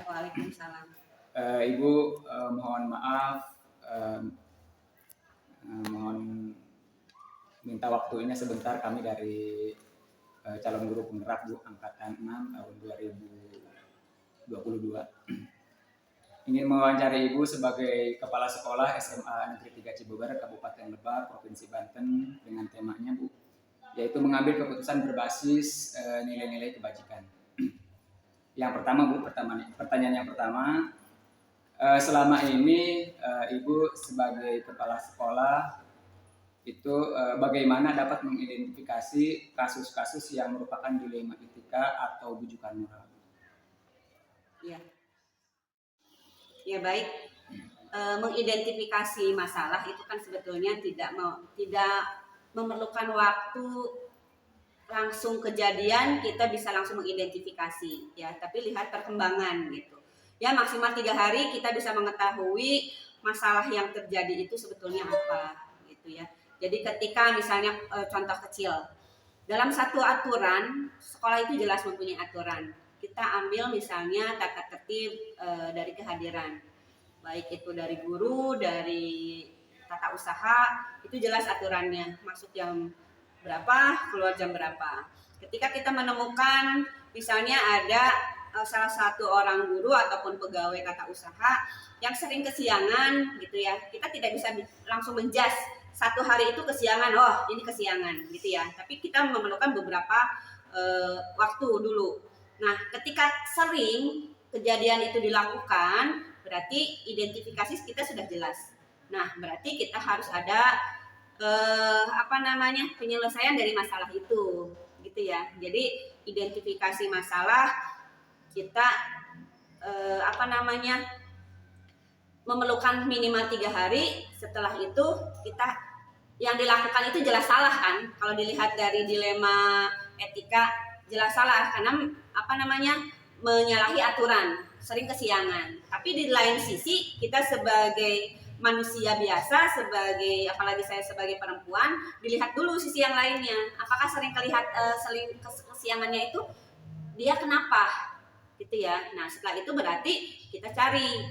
Waalaikumsalam. Ibu, mohon maaf, mohon minta waktunya sebentar. Kami dari calon guru penggerak Bu, angkatan 6 tahun 2022. Ingin mewawancari Ibu sebagai Kepala Sekolah SMA Negeri 3 Cibobar, Kabupaten Lebak, Provinsi Banten, dengan temanya Bu, yaitu mengambil keputusan berbasis nilai-nilai kebajikan. Yang pertama Bu, pertanyaan yang pertama, selama ini Ibu sebagai Kepala Sekolah itu bagaimana dapat mengidentifikasi kasus-kasus yang merupakan dilema etika atau bujukan moral? Ya, ya baik. Mengidentifikasi masalah itu kan sebetulnya tidak memerlukan waktu langsung kejadian kita bisa langsung mengidentifikasi ya, tapi lihat perkembangan gitu ya. Maksimal 3 hari kita bisa mengetahui masalah yang terjadi itu sebetulnya apa gitu ya. Jadi ketika misalnya contoh kecil, dalam satu aturan sekolah itu jelas mempunyai aturan, kita ambil misalnya tata tertib dari kehadiran, baik itu dari guru, dari tata usaha, itu jelas aturannya, masuk jam berapa, keluar jam berapa. Ketika kita menemukan misalnya ada salah satu orang guru ataupun pegawai tata usaha yang sering kesiangan gitu ya, kita tidak bisa langsung menjas satu hari itu kesiangan, oh ini kesiangan gitu ya, tapi kita memerlukan beberapa waktu dulu. Nah, ketika sering kejadian itu dilakukan, berarti identifikasi kita sudah jelas. Nah, berarti kita harus ada penyelesaian dari masalah itu, gitu ya. Jadi identifikasi masalah kita memerlukan minimal 3 hari. Setelah itu kita yang dilakukan itu jelas salah kan? Kalau dilihat dari dilema etika jelas salah karena menyalahi aturan, sering kesiangan. Tapi di lain sisi kita sebagai manusia biasa, apalagi saya sebagai perempuan, dilihat dulu sisi yang lainnya. Apakah sering kesiangannya itu dia kenapa? Gitu ya. Nah, setelah itu berarti kita cari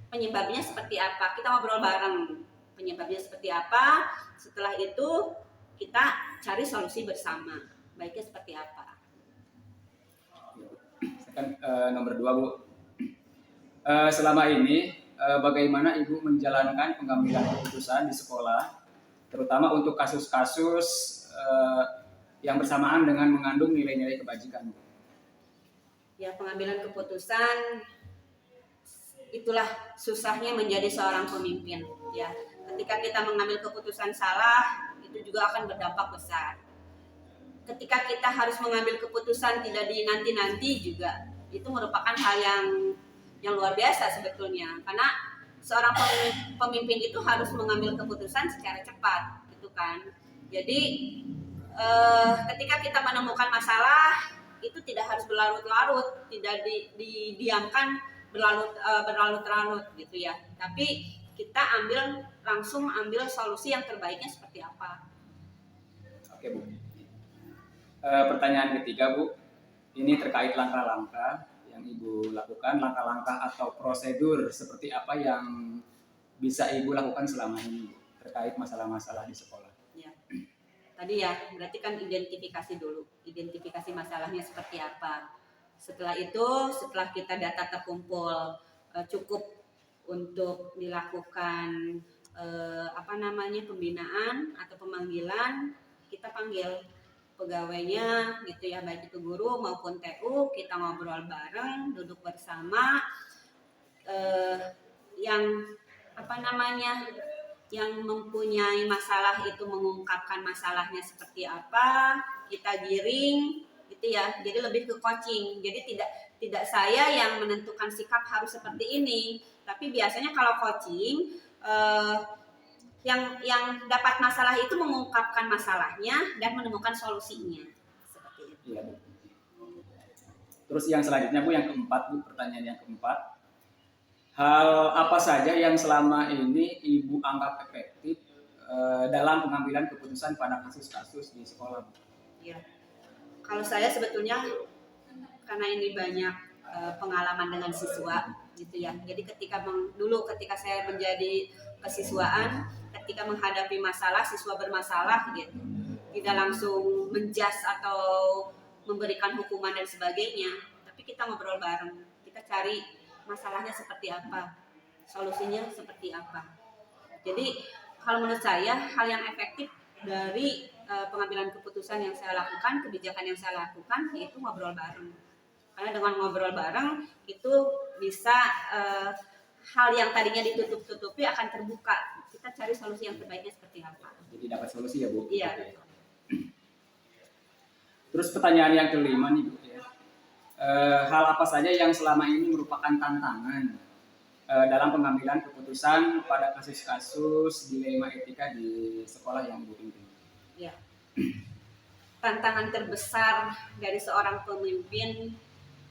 penyebabnya seperti apa. Kita ngobrol bareng penyebabnya seperti apa. Setelah itu kita cari solusi bersama. Baiknya seperti apa? Nomor 2 Bu, selama ini bagaimana Ibu menjalankan pengambilan keputusan di sekolah, terutama untuk kasus-kasus yang bersamaan dengan mengandung nilai-nilai kebajikan? Ya, pengambilan keputusan itulah susahnya menjadi seorang pemimpin ya. Ketika kita mengambil keputusan salah, itu juga akan berdampak besar. Ketika kita harus mengambil keputusan tidak dinanti-nanti juga, itu merupakan hal yang luar biasa sebetulnya, karena seorang pemimpin itu harus mengambil keputusan secara cepat gitu kan. Jadi ketika kita menemukan masalah itu tidak harus berlarut-larut, tidak didiamkan berlarut-larut gitu ya, tapi kita langsung ambil solusi yang terbaiknya seperti apa. Oke Bu. Pertanyaan ketiga Bu, ini terkait langkah-langkah yang Ibu lakukan, langkah-langkah atau prosedur seperti apa yang bisa Ibu lakukan selama ini terkait masalah-masalah di sekolah? Ya. Tadi ya, berarti kan identifikasi dulu, identifikasi masalahnya seperti apa. Setelah itu, setelah kita data terkumpul cukup untuk dilakukan pembinaan atau pemanggilan, kita panggil pegawainya gitu ya, baik itu guru maupun TU, kita ngobrol bareng, duduk bersama, yang mempunyai masalah itu mengungkapkan masalahnya seperti apa, kita giring gitu ya. Jadi lebih ke coaching. Jadi tidak saya yang menentukan sikap harus seperti ini, tapi biasanya kalau coaching yang dapat masalah itu mengungkapkan masalahnya dan menemukan solusinya seperti itu. Ya, Bu. Terus yang selanjutnya Bu, yang keempat Bu, pertanyaan yang keempat, hal apa saja yang selama ini Ibu anggap efektif dalam pengambilan keputusan pada kasus-kasus di sekolah Bu? Ya, kalau saya sebetulnya karena ini banyak pengalaman dengan siswa gitu ya. Jadi dulu ketika saya menjadi kesiswaan, ketika menghadapi masalah, siswa bermasalah gitu, tidak langsung menjas atau memberikan hukuman dan sebagainya, tapi kita ngobrol bareng, kita cari masalahnya seperti apa, solusinya seperti apa. Jadi kalau menurut saya hal yang efektif dari pengambilan keputusan yang saya lakukan, kebijakan yang saya lakukan, yaitu ngobrol bareng. Karena dengan ngobrol bareng itu bisa hal yang tadinya ditutup-tutupi akan terbuka. Kita cari solusi yang terbaiknya seperti apa. Jadi dapat solusi ya Bu? Iya. Terus pertanyaan yang kelima nih Bu ya. Hal apa saja yang selama ini merupakan tantangan dalam pengambilan keputusan pada kasus-kasus dilema etika di sekolah yang Ibu pimpin? Ya. Tantangan terbesar dari seorang pemimpin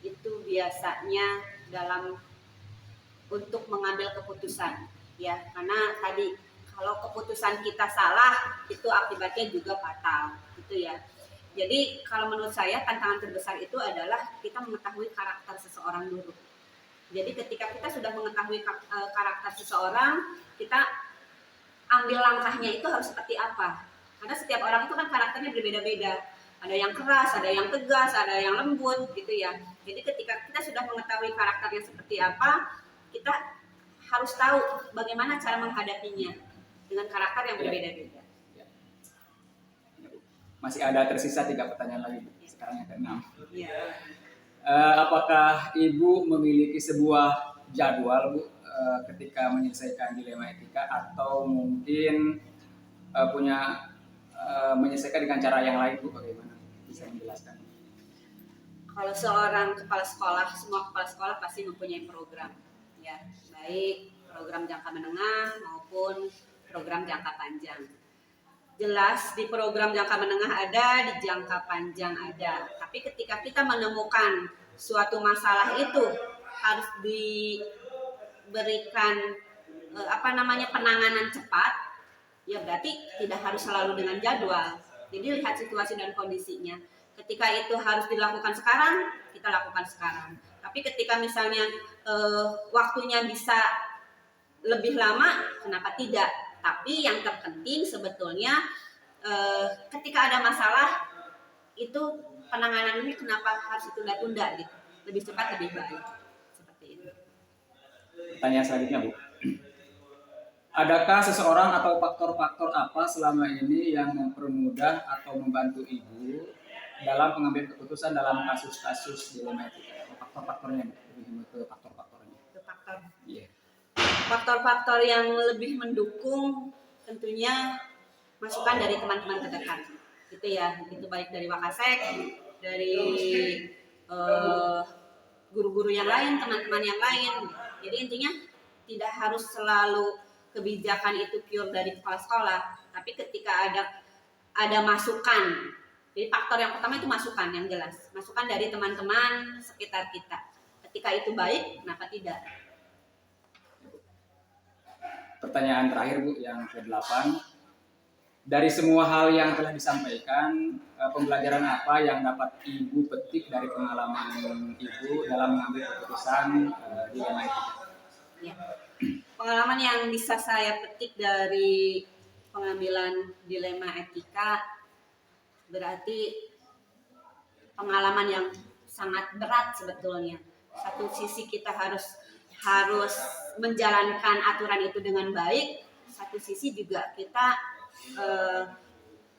itu biasanya dalam untuk mengambil keputusan, ya, karena tadi kalau keputusan kita salah itu akibatnya juga fatal, gitu ya. Jadi kalau menurut saya tantangan terbesar itu adalah kita mengetahui karakter seseorang dulu. Jadi ketika kita sudah mengetahui karakter seseorang, kita ambil langkahnya itu harus seperti apa. Karena setiap orang itu kan karakternya berbeda-beda. Ada yang keras, ada yang tegas, ada yang lembut gitu ya. Jadi ketika kita sudah mengetahui karakternya seperti apa, kita harus tahu bagaimana cara menghadapinya dengan karakter yang berbeda-beda. Masih ada tersisa 3 pertanyaan lagi, sekarang yang ke-6. Ya. Apakah Ibu memiliki sebuah jadwal Bu ketika menyelesaikan dilema etika, atau mungkin menyelesaikan dengan cara yang lain Bu? Bagaimana bisa menjelaskan? Kalau seorang kepala sekolah, semua kepala sekolah pasti mempunyai program, ya, baik program jangka menengah maupun program jangka panjang. Jelas di program jangka menengah ada, di jangka panjang ada. Tapi ketika kita menemukan suatu masalah itu harus diberikan penanganan cepat, ya berarti tidak harus selalu dengan jadwal. Jadi lihat situasi dan kondisinya. Ketika itu harus dilakukan sekarang, kita lakukan sekarang. Tapi ketika misalnya waktunya bisa lebih lama, kenapa tidak? Tapi yang terpenting sebetulnya ketika ada masalah itu penanganannya kenapa harus ditunda-tunda gitu. Lebih cepat lebih baik. Seperti itu. Pertanyaan selanjutnya Bu. Adakah seseorang atau faktor-faktor apa selama ini yang mempermudah atau membantu Ibu dalam mengambil keputusan dalam kasus-kasus dilema etika? Faktor-faktornya, lebih ke faktor-faktornya. Faktor. Iya. Faktor-faktor yang lebih mendukung tentunya masukan dari teman-teman terdekat, gitu ya. Itu baik dari Wakasek, dari guru-guru yang lain, teman-teman yang lain. Jadi intinya tidak harus selalu kebijakan itu pure dari kepala sekolah, tapi ketika ada masukan. Jadi faktor yang pertama itu masukan yang jelas, masukan dari teman-teman sekitar kita. Ketika itu baik, kenapa tidak? Pertanyaan terakhir Bu, yang ke-8. Dari semua hal yang telah disampaikan, pembelajaran apa yang dapat Ibu petik dari pengalaman Ibu dalam mengambil keputusan dilema etika? Ya. Pengalaman yang bisa saya petik dari pengambilan dilema etika berarti pengalaman yang sangat berat sebetulnya. Satu sisi kita harus menjalankan aturan itu dengan baik, satu sisi juga kita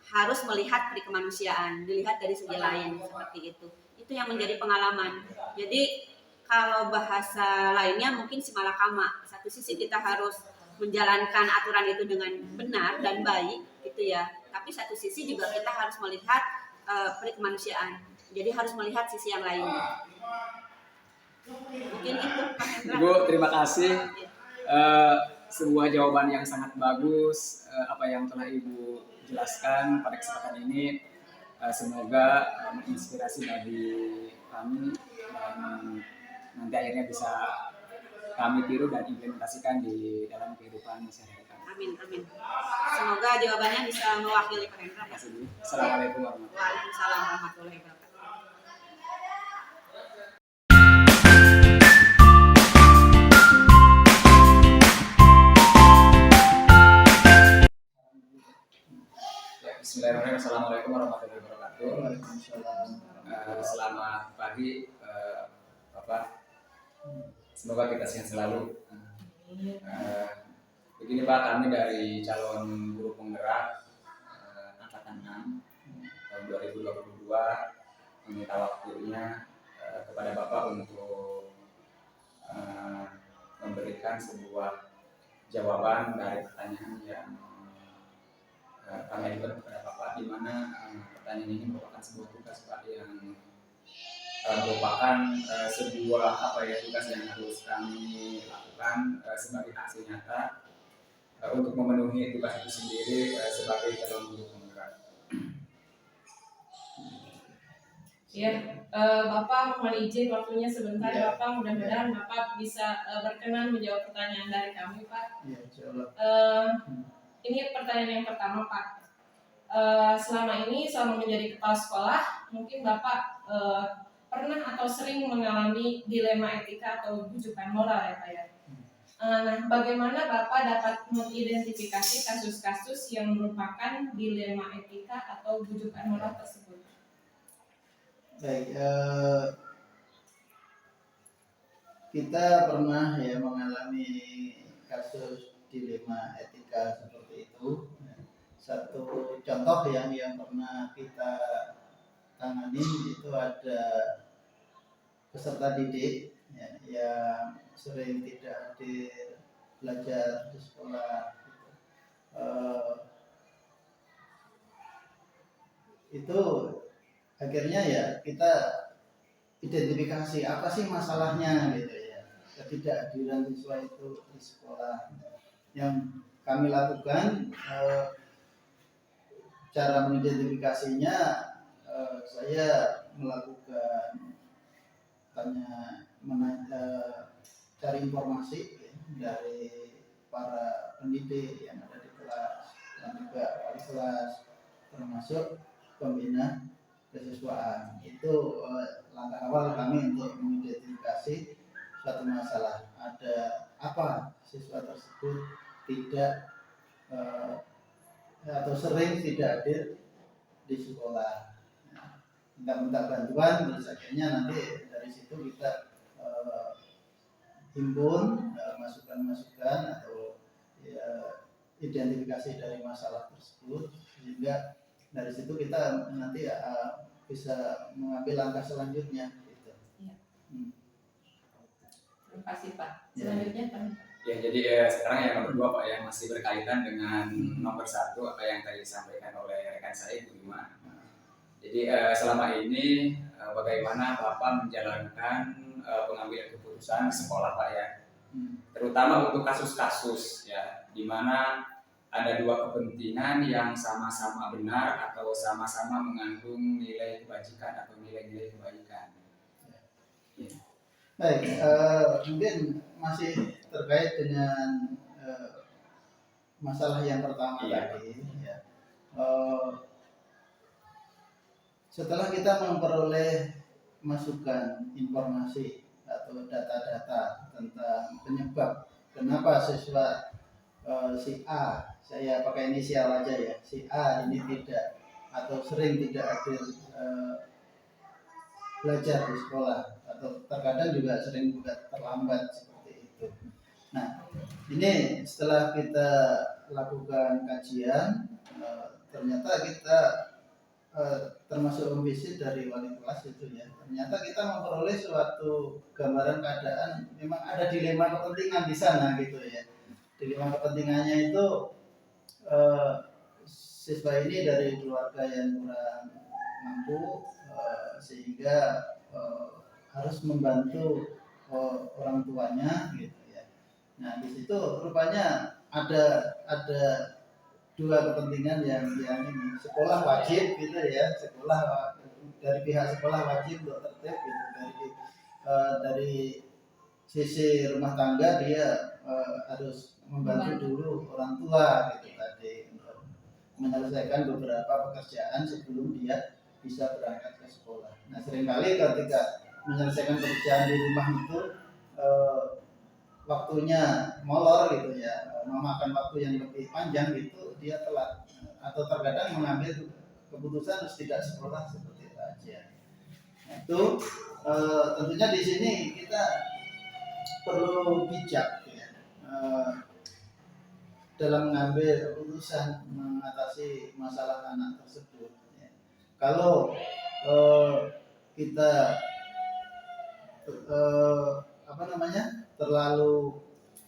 harus melihat dari kemanusiaan, dilihat dari segi lain seperti itu. Itu yang menjadi pengalaman. Jadi kalau bahasa lainnya mungkin simalakama. Satu sisi kita harus menjalankan aturan itu dengan benar dan baik, gitu ya. Tapi satu sisi juga kita harus melihat kemanusiaan. Jadi harus melihat sisi yang lain. Mungkin itu Pak Hendra. Ibu, terima kasih. Sebuah jawaban yang sangat bagus. Apa yang telah Ibu jelaskan pada kesempatan ini, semoga menginspirasi bagi kami dan nanti akhirnya bisa kami tiru dan implementasikan di dalam kehidupan sehari-hari kami. Amin, amin. Semoga jawabannya bisa mewakili Pak Hendra. Terima kasih. Assalamualaikum warahmatullahi wabarakatuh. Waalaikumsalam warahmatullahi wabarakatuh. Selamat pagi, Bapak. Semoga kita sehat selalu. Begini Pak, kami dari calon guru penggerak angkatan 6 tahun 2022 meminta waktunya kepada Bapak untuk memberikan sebuah jawaban dari pertanyaan yang kami ajukan kepada Bapak, di mana pertanyaan ini merupakan sebuah tugas Pak yang merupakan sebuah tugas yang harus kami lakukan sebagai aksi nyata untuk memenuhi tugas itu sendiri sebagai calon guru penggerak. Ya, Bapak mohon izin waktunya sebentar Ya. Bapak, mudah-mudahan Bapak bisa berkenan menjawab pertanyaan dari kami Pak. Ya, insyaallah. Ini pertanyaan yang pertama Pak. Selama ini selama menjadi kepala sekolah, mungkin Bapak pernah atau sering mengalami dilema etika atau bujukan moral ya Pak ya. Nah, bagaimana Bapak dapat mengidentifikasi kasus-kasus yang merupakan dilema etika atau bujukan moral tersebut? Baik, kita pernah ya mengalami kasus dilema etika seperti itu. Satu contoh yang pernah kita tangani itu ada peserta didik ya, yang sering tidak hadir belajar di sekolah. Itu akhirnya ya kita identifikasi apa sih masalahnya gitu ya, ketidakhadiran siswa itu di sekolah. Yang kami lakukan cara mengidentifikasinya, saya melakukan cari informasi ya, dari para pendidik yang ada di kelas dan juga wali kelas, termasuk pembina kesiswaan. Itu langkah awal kami untuk mengidentifikasi suatu masalah. Ada apa siswa tersebut tidak atau sering tidak hadir di sekolah. Minta bantuan, terus akhirnya nanti dari situ kita himpun masukan-masukan atau ya, identifikasi dari masalah tersebut, sehingga dari situ kita nanti bisa mengambil langkah selanjutnya gitu. Ya. Terima kasih Pak. Ya. Selanjutnya Pak. Ya, jadi sekarang yang nomor 2 Pak, yang masih berkaitan dengan nomor 1 apa yang tadi disampaikan oleh rekan saya Bu Ima. Jadi selama ini bagaimana Bapak menjalankan pengambilan keputusan di sekolah Pak ya, terutama untuk kasus-kasus ya, di mana ada dua kepentingan yang sama-sama benar atau sama-sama mengandung nilai kebajikan atau nilai-nilai kebaikan. Ya. Baik, mungkin masih terkait dengan masalah yang pertama tadi. Ya. Setelah kita memperoleh masukan, informasi atau data-data tentang penyebab kenapa siswa si A, saya pakai inisial aja ya, si A ini tidak atau sering tidak hadir belajar di sekolah, atau terkadang juga sering juga terlambat seperti itu. Nah, ini setelah kita lakukan kajian, ternyata kita termasuk memvisit dari wali kelas itu ya, ternyata kita memperoleh suatu gambaran keadaan memang ada dilema kepentingan di sana gitu ya. Dilema kepentingannya itu siswa ini dari keluarga yang kurang mampu, sehingga harus membantu orang tuanya gitu ya. Nah di situ rupanya ada dua kepentingan yang ini, sekolah wajib gitu ya, sekolah dari pihak sekolah wajib untuk tertib gitu, dari sisi rumah tangga dia harus membantu dulu orang tua gitu tadi untuk menyelesaikan beberapa pekerjaan sebelum dia bisa berangkat ke sekolah. Nah seringkali ketika menyelesaikan pekerjaan di rumah itu waktunya molor gitu ya, memakan waktu yang lebih panjang gitu, dia telat atau terkadang mengambil keputusan harus tidak sekolah seperti itu aja. Itu tentunya di sini kita perlu bijak ya, dalam mengambil keputusan mengatasi masalah anak tersebut. Ya. Kalau kita terlalu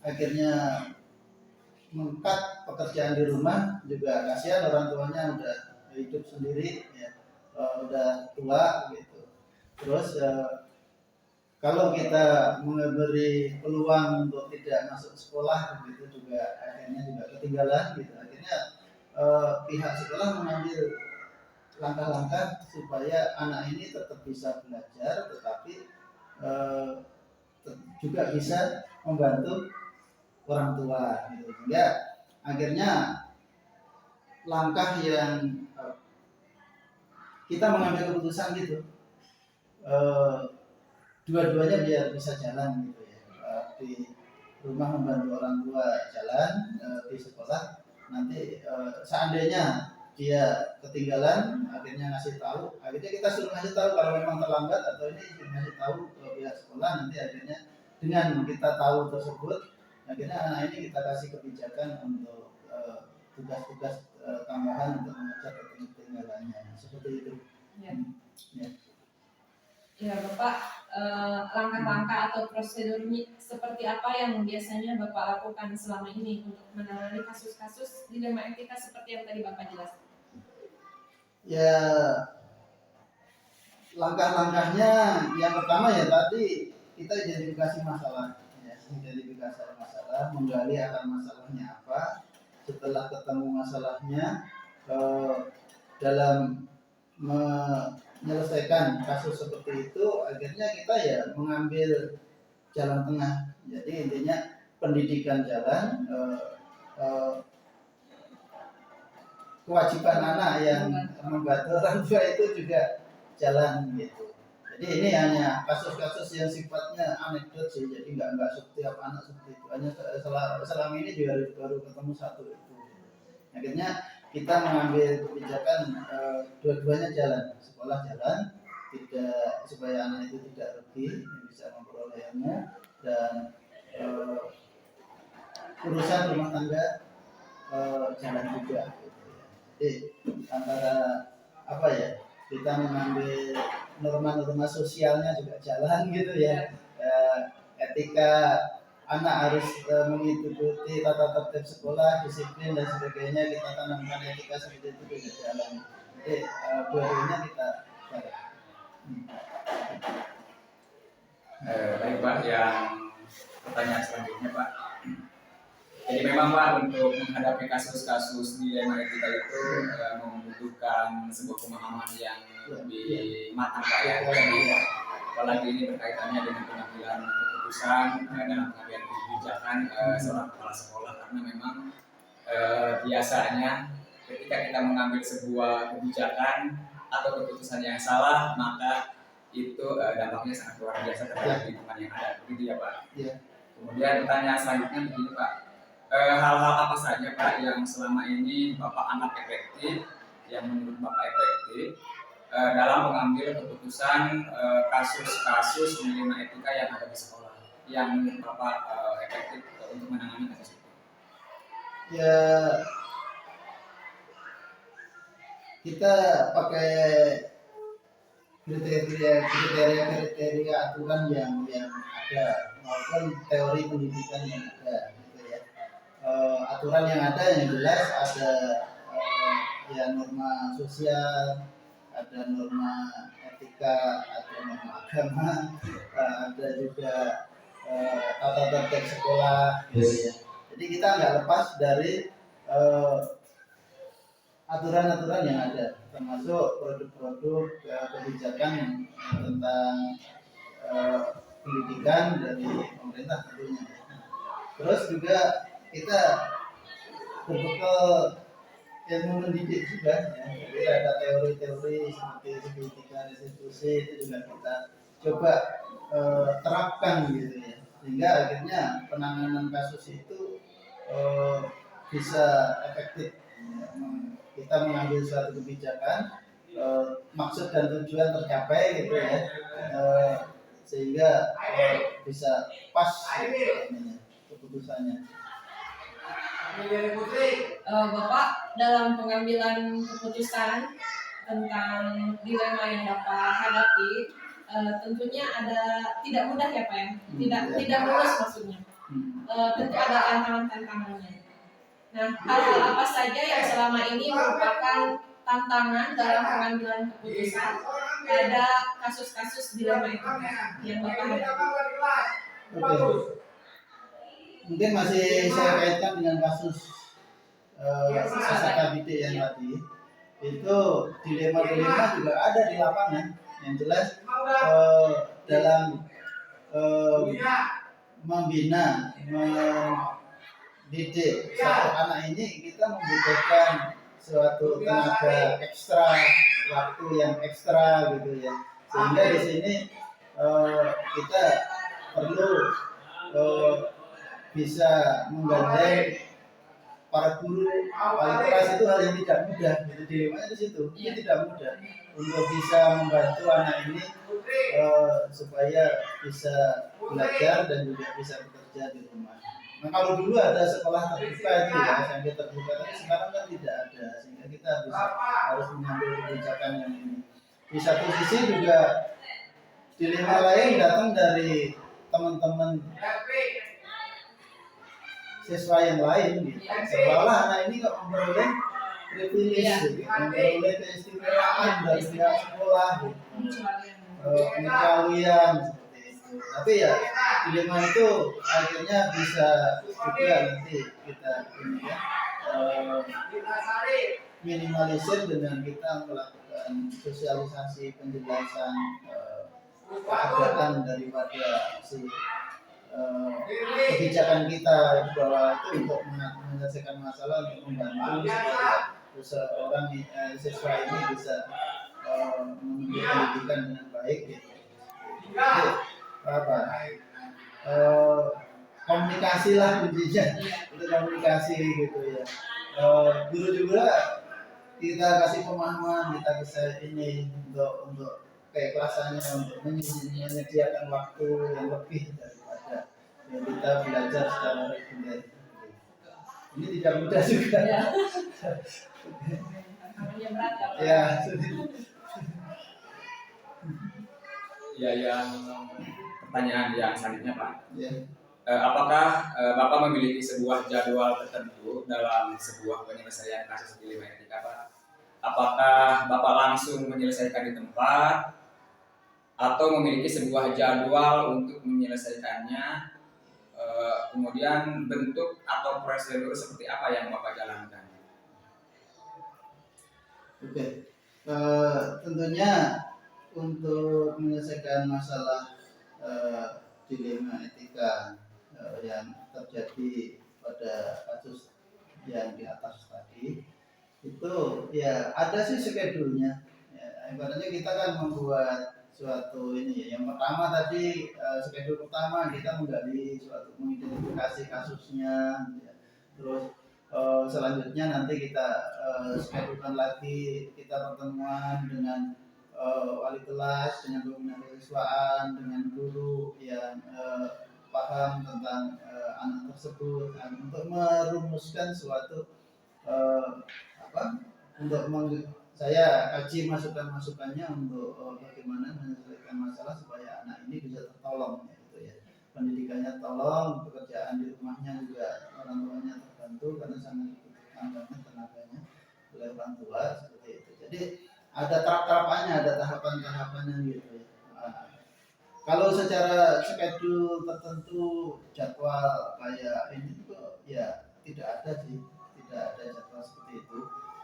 akhirnya mengkat pekerjaan di rumah, juga kasihan orang tuanya udah hidup sendiri ya, udah tua gitu. Terus kalau kita memberi peluang untuk tidak masuk sekolah begitu juga akhirnya juga ketinggalan gitu. Akhirnya pihak sekolah mengambil langkah-langkah supaya anak ini tetap bisa belajar, tetapi juga bisa membantu orang tua gitu. Sehingga akhirnya langkah yang kita mengambil keputusan gitu, dua-duanya biar bisa jalan gitu ya. Di rumah membantu orang tua jalan, di sekolah nanti seandainya dia ketinggalan, akhirnya ngasih tahu, akhirnya kita suruh ngasih tahu kalau memang terlambat atau ini ngasih tahu ke pihak sekolah, nanti akhirnya dengan kita tahu tersebut, akhirnya anak ini kita kasih kebijakan untuk tugas-tugas tambahan untuk mengejar ketinggalannya, seperti itu. Ya. Ya. Ya Bapak, langkah-langkah atau prosedurnya seperti apa yang biasanya Bapak lakukan selama ini untuk menangani kasus-kasus dilema etika seperti yang tadi Bapak jelaskan? Ya, langkah-langkahnya yang pertama ya tadi kita identifikasi masalah, ya, identifikasi masalah, menggali akar masalahnya apa. Setelah ketemu masalahnya, dalam menyelesaikan kasus seperti itu, akhirnya kita ya mengambil jalan tengah. Jadi intinya pendidikan jalan, kewajiban anak yang membantu orang tua itu juga jalan gitu. Jadi ini hanya kasus-kasus yang sifatnya anekdot sih, jadi nggak setiap anak seperti itu. Hanya selama ini juga baru ketemu satu itu. Akhirnya kita mengambil kebijakan dua-duanya jalan, sekolah jalan, tidak supaya anak itu tidak rugi, bisa memperoleh ilmu, dan urusan rumah tangga jalan juga. Jadi antara apa ya, kita mengambil norma-norma sosialnya juga jalan gitu ya. Etika anak harus mengikuti tata tertib sekolah, disiplin dan sebagainya, kita tanamkan etika seperti itu juga jalan. Jadi dua-duanya kita jalan. Baik Pak, yang pertanyaan selanjutnya Pak. Jadi memang Pak, untuk menghadapi kasus-kasus dilema etika itu membutuhkan sebuah pemahaman yang lebih matang Pak ya. Jadi apalagi ini berkaitannya dengan pengambilan keputusan dalam pengambilan kebijakan seorang kepala sekolah, karena memang biasanya ketika kita mengambil sebuah kebijakan atau keputusan yang salah, maka itu dampaknya sangat luar biasa terhadap lingkungan yang ada, begitu ya Pak. Ya. Kemudian pertanyaan selanjutnya begini Pak, hal-hal apa saja Pak yang selama ini Bapak anggap efektif, yang menurut Bapak efektif dalam mengambil keputusan kasus-kasus dilema etika yang ada di sekolah, yang menurut Bapak efektif untuk menangani kasus itu? Ya, kita pakai kriteria aturan yang ada maupun teori pendidikan yang ada gitu ya. Aturan yang ada yang jelas ada ya norma sosial, ada norma etika, ada norma agama, ada juga tata tertib sekolah gitu ya. Jadi kita nggak lepas dari aturan-aturan yang ada, termasuk produk-produk kebijakan tentang pendidikan dari pemerintah tentunya. Terus juga kita berbekal ilmu mendidik juga ya. Jadi ada teori-teori seperti segitiga restitusi itu juga kita coba terapkan gitu ya, sehingga akhirnya penanganan kasus itu bisa efektif. Kita mengambil suatu kebijakan, maksud dan tujuan tercapai gitu ya, sehingga bisa pas keputusannya. Bapak dalam pengambilan keputusan tentang dilema yang Bapak hadapi, tentunya tidak mudah ya Pak ya, tidak mulus maksudnya. Tentu ada tantangan-tantangannya. Nah, hal-hal apa saja yang selama ini merupakan tantangan dalam pengambilan keputusan pada kasus-kasus dilema itu yang Bapak hadapi? Oke. Mungkin masih saya kaitkan dengan kasus SKBD yang tadi. Itu dilema-dilema juga ada di lapangan. Yang jelas dalam membina, mendidik satu anak ini kita membutuhkan suatu tenaga ekstra, waktu yang ekstra gitu ya. Sehingga di sini kita perlu bisa menggandeng para guru, wali kelas itu hal yang tidak mudah. Jadi dilemanya di situ, ini tidak mudah untuk bisa membantu anak ini supaya bisa belajar dan juga bisa bekerja di rumah. Nah kalau dulu ada sekolah terbuka itu ya, sampai terbuka, tapi sekarang kan tidak ada, sehingga kita harus mengambil kebijakan yang ini. Di satu sisi juga dilema lain datang dari teman-teman siswa yang lain gitu. Seolah anak ini nggak memperoleh privilege, gitu. Memperoleh keistimewaan dari pihak sekolah, gitu. Pengecualian seperti itu. Tapi ya dilema itu akhirnya bisa juga nanti kita ini ya minimalisir dengan kita melakukan sosialisasi penjelasan keadaan daripada si kebijakan kita bahwa itu untuk menyelesaikan masalah, untuk membantu supaya seorang siswa ini bisa menempuh pendidikan dengan baik gitu. Jadi, komunikasi lah kuncinya, itu komunikasi gitu ya. Guru juga kita kasih pemahaman, kita bisa ini untuk keikhlasannya, untuk menyediakan waktu yang lebih daripada yang kita belajar secara reguler. Ini tidak mudah juga. Ya. Ya, yang pertanyaan yang selanjutnya Pak. Ya. Apakah Bapak memiliki sebuah jadwal tertentu dalam sebuah penyelesaian kasus dilema etika Pak? Apakah Bapak langsung menyelesaikan di tempat atau memiliki sebuah jadwal untuk menyelesaikannya? Kemudian bentuk atau prosedur seperti apa yang Bapak jalankan? Oke. Tentunya untuk menyelesaikan masalah dilema etika yang terjadi pada kasus yang di atas tadi itu ya ada sih skedulnya ya, ibaratnya kita kan membuat suatu ini ya, yang pertama tadi skedul pertama kita menggali suatu mengidentifikasi kasusnya ya. Terus selanjutnya nanti kita skedulkan lagi kita pertemuan dengan wali kelas, dengan pembina kesiswaan, dengan guru yang paham tentang anak tersebut untuk merumuskan suatu saya kaji masukannya untuk bagaimana menyelesaikan masalah supaya anak ini bisa tertolong gitu ya. Pendidikannya tolong, pekerjaan di rumahnya juga orang tuanya terbantu karena sangat dibutuhkan banget tenaganya oleh orang tua seperti itu. Jadi ada tahap-tahapannya, ada tahapan-tahapannya gitu ya. Kalau secara schedule tertentu jadwal kayak ini tuh ya tidak ada sih, tidak ada jadwal seperti itu.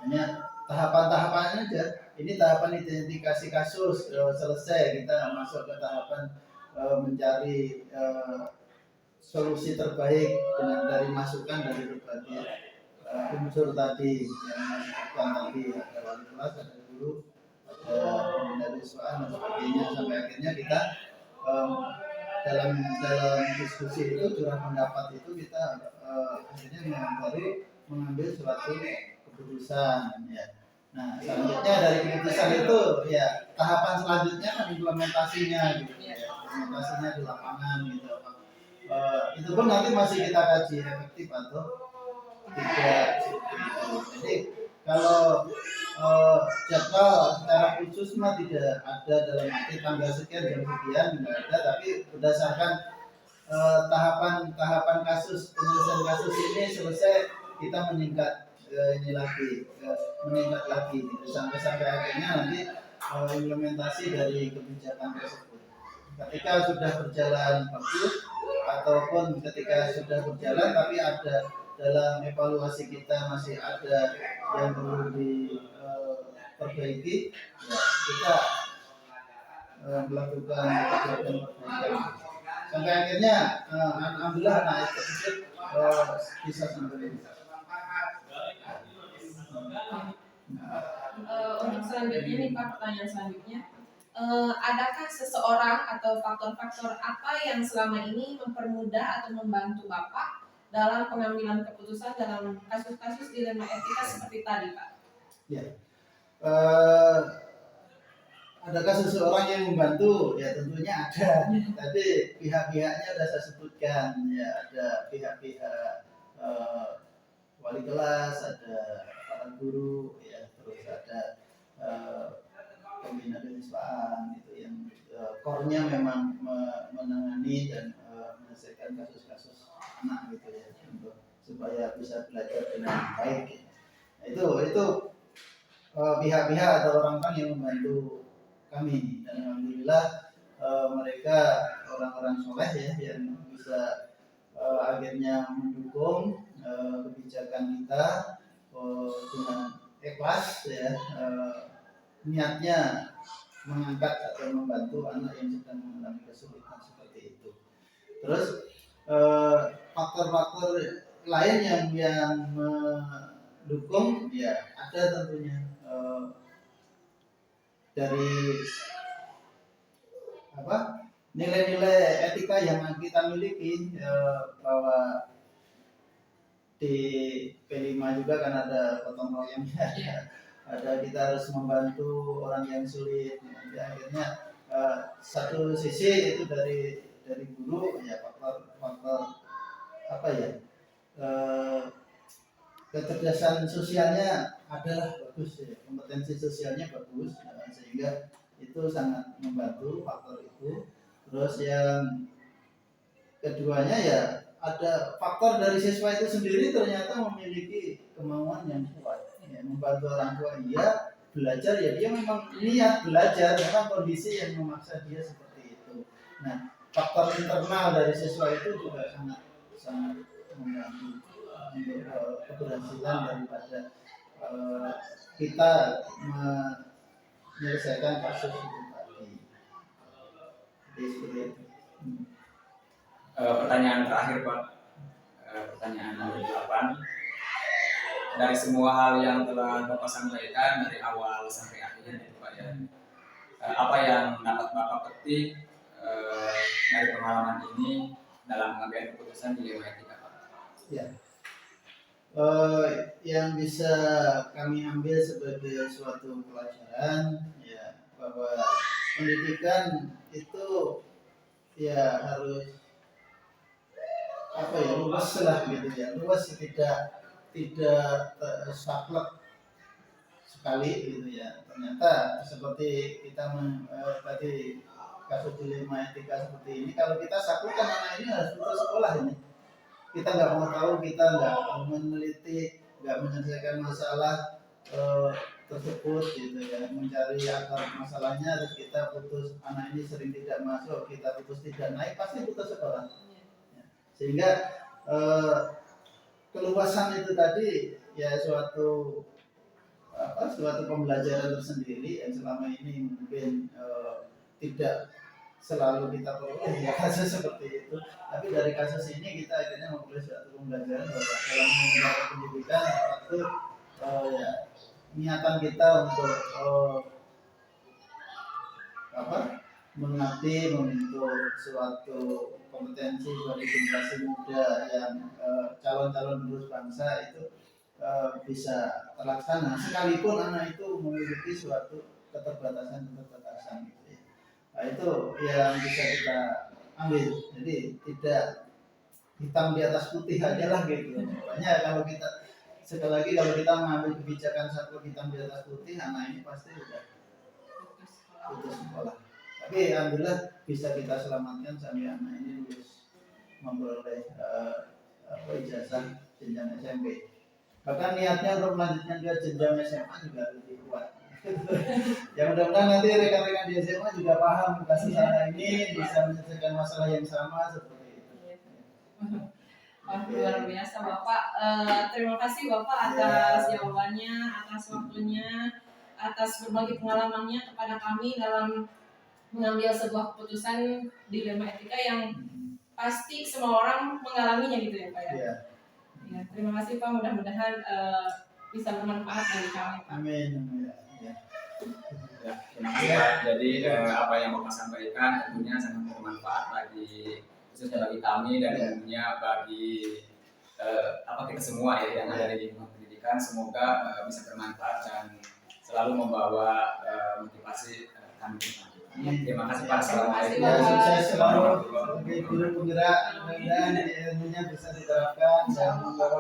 Hanya tahapan-tahapannya aja. Ini tahapan identifikasi kasus selesai, kita masuk ke tahapan mencari solusi terbaik dengan dari masukan dari berbagai unsur tadi yang disebutkan tadi, ada wali kelas, ada guru, ada pembina kesiswaan dan sebagainya, sampai akhirnya kita dalam diskusi itu curah pendapat itu kita akhirnya baru mengambil suatu keputusan ya. Nah, selanjutnya dari keputusan itu ya tahapan selanjutnya kan implementasinya gitu ya, implementasinya di lapangan gitu. Itu pun nanti masih kita kaji efektif atau tidak seperti itu. Jadi kalau jadwal secara khusus mah tidak ada dalam arti tanggal sekian jam sekian tidak ada, tapi berdasarkan tahapan-tahapan kasus penyelesaian kasus ini selesai kita meningkat ini lagi meningkat lagi gitu, sampai akhirnya nanti implementasi dari kebijakan tersebut. Ketika sudah berjalan bagus ataupun ketika sudah berjalan tapi ada dalam evaluasi kita masih ada yang perlu diperbaiki, ya kita melakukan perbaikan sampai akhirnya alhamdulillah anak tersebut bisa sampai Untuk selanjutnya nih Pak, pertanyaan selanjutnya, adakah seseorang atau faktor-faktor apa yang selama ini mempermudah atau membantu Bapak dalam pengambilan keputusan dalam kasus-kasus dilema etika seperti tadi Pak? ya. Adakah seseorang yang membantu? Ya tentunya ada. Tadi pihak-pihaknya sudah saya sebutkan. Ya ada pihak-pihak wali kelas, ada para guru, ya terus ada pembina keniscayaan itu yang core-nya memang menangani dan menyelesaikan kasus-kasus anak gitu ya untuk supaya bisa belajar dengan baik. Nah, itu pihak-pihak atau orang-orang yang membantu kami dan alhamdulillah mereka orang-orang soleh ya yang bisa akhirnya mendukung kebijakan kita dengan ikhlas ya niatnya mengangkat atau membantu anak yang sedang mengalami kesulitan seperti itu. Terus faktor-faktor lain yang mendukung ya ada tentunya dari nilai-nilai etika yang kita miliki bahwa di P5 juga kan ada gotong royongnya, ada kita harus membantu orang yang sulit. Nanti akhirnya satu sisi itu dari guru ya faktor apa ya kecerdasan sosialnya adalah bagus ya, kompetensi sosialnya bagus sehingga itu sangat membantu faktor itu. Terus yang keduanya ya ada faktor dari siswa itu sendiri ternyata memiliki kemauan yang kuat ya, membantu orang tua iya belajar ya dia memang niat belajar memang kondisi yang memaksa dia seperti itu. Nah faktor internal dari siswa itu juga sangat membantu untuk keberhasilan daripada kita menyelesaikan kasus itu tadi. Jadi seperti itu. Pertanyaan terakhir Pak, pertanyaan nomor 8. Dari semua hal yang telah Bapak sampaikan dari awal sampai akhir gitu Pak ya, apa yang dapat Bapak petik dari pengalaman ini dalam mengambil keputusan dilema etika Pak? Ya. Yang bisa kami ambil sebagai suatu pelajaran ya bahwa pendidikan itu ya harus luas lah gitu ya, luas tidak saklek sekali gitu ya. Ternyata seperti kita tadi kasus dilema etika seperti ini, kalau kita saklek kan anak ini harus putus sekolah ini. Kita nggak mau tahu, kita nggak meneliti, nggak menyelesaikan masalah tersebut gitu ya, mencari akar masalahnya, terus kita putus, anak ini sering tidak masuk, kita putus tidak naik, pasti putus sekolah. Sehingga keluasan itu tadi ya suatu pembelajaran tersendiri yang selama ini mungkin tidak selalu kita peroleh ya kasus seperti itu, tapi dari kasus ini kita akhirnya memperoleh suatu pembelajaran bahwa dalam mengenai pendidikan itu ya niatan kita untuk mengabdi membentuk suatu kompetensi bagi generasi muda yang calon-calon penerus bangsa itu bisa terlaksana sekalipun anak itu memiliki suatu keterbatasan gitu ya. Nah, itu yang bisa kita ambil. Jadi tidak hitam di atas putih aja lah gitu. Makanya kalau kita sekali lagi kalau kita mengambil kebijakan satu hitam di atas putih, anak ini pasti sudah putus sekolah. Tapi alhamdulillah bisa kita selamatkan sampai anak ini lulus memperoleh ijazah jenjang SMP. Bahkan niatnya untuk melanjutkan ke jenjang SMA juga lebih kuat. Ya mudah-mudahan nanti rekan-rekan di SMA juga paham kasus anak ini bisa menyelesaikan masalah yang sama seperti itu. Wah, luar biasa Bapak. Terima kasih Bapak atas jawabannya, atas waktunya, atas berbagi pengalamannya kepada kami dalam mengambil sebuah keputusan dilema etika yang pasti semua orang mengalaminya gitu ya Pak ya. Ya, Ya, terima kasih Pak. Mudah-mudahan bisa bermanfaat bagi kami Pak. amin. Ya. Ya, terima kasih Pak. Jadi apa yang Bapak sampaikan tentunya sangat bermanfaat bagi khususnya bagi kami dan tentunya bagi kita semua ya yang ada di lingkungan pendidikan. Semoga bisa bermanfaat dan selalu membawa motivasi kami ke depan. Terima kasih Pak. Assalamualaikum. Ya, sukses selalu warahmatullahi sebagai wabarakatuh. guru penggerak, mudah-mudahan ilmunya bisa diterapkan dan membawa